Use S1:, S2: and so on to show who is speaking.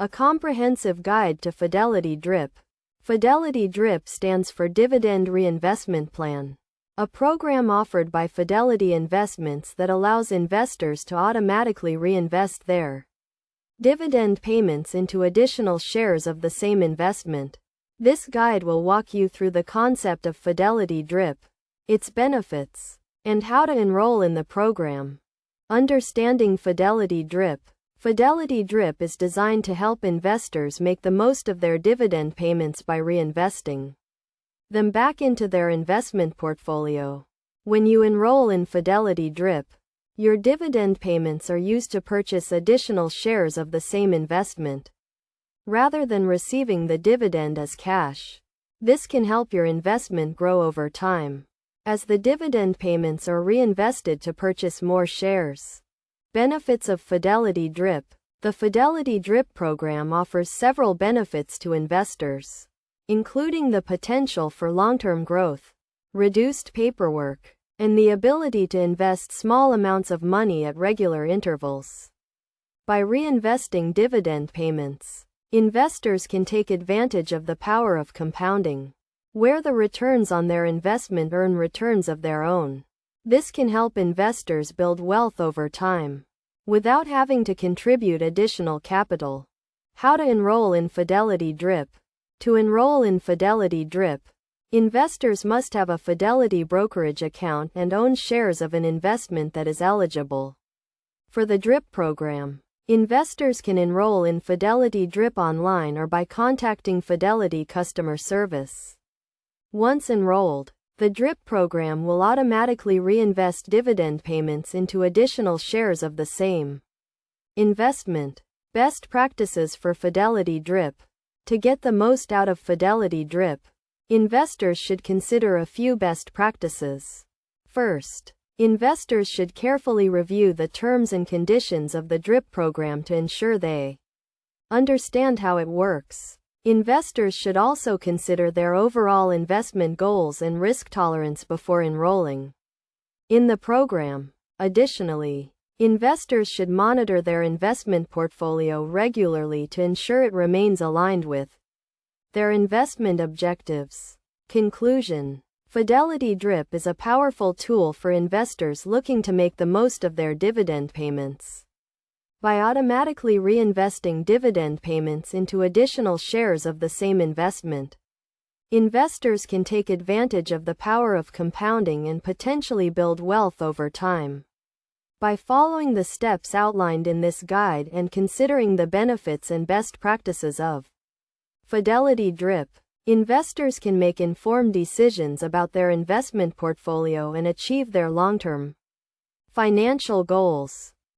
S1: A comprehensive guide to Fidelity DRIP. Fidelity DRIP stands for Dividend Reinvestment Plan, a program offered by Fidelity Investments that allows investors to automatically reinvest their dividend payments into additional shares of the same investment. This guide will walk you through the concept of Fidelity DRIP, its benefits, and how to enroll in the program. Understanding Fidelity DRIP. Fidelity DRIP is designed to help investors make the most of their dividend payments by reinvesting them back into their investment portfolio. When you enroll in Fidelity DRIP, your dividend payments are used to purchase additional shares of the same investment, rather than receiving the dividend as cash. This can help your investment grow over time, as the dividend payments are reinvested to purchase more shares. Benefits of Fidelity DRIP. The Fidelity DRIP program offers several benefits to investors, including the potential for long-term growth, reduced paperwork, and the ability to invest small amounts of money at regular intervals. By reinvesting dividend payments, investors can take advantage of the power of compounding, where the returns on their investment earn returns of their own. This can help investors build wealth over time, without having to contribute additional capital. How to enroll in Fidelity DRIP. To enroll in Fidelity DRIP, investors must have a Fidelity brokerage account and own shares of an investment that is eligible for the DRIP program. Investors can enroll in Fidelity DRIP online or by contacting Fidelity customer service. Once enrolled, the DRIP program will automatically reinvest dividend payments into additional shares of the same investment. Best practices for Fidelity DRIP. To get the most out of Fidelity DRIP, investors should consider a few best practices. First, investors should carefully review the terms and conditions of the DRIP program to ensure they understand how it works. Investors should also consider their overall investment goals and risk tolerance before enrolling in the program. Additionally, investors should monitor their investment portfolio regularly to ensure it remains aligned with their investment objectives. Conclusion. Fidelity DRIP is a powerful tool for investors looking to make the most of their dividend payments. By automatically reinvesting dividend payments into additional shares of the same investment, investors can take advantage of the power of compounding and potentially build wealth over time. By following the steps outlined in this guide and considering the benefits and best practices of Fidelity DRIP, investors can make informed decisions about their investment portfolio and achieve their long-term financial goals.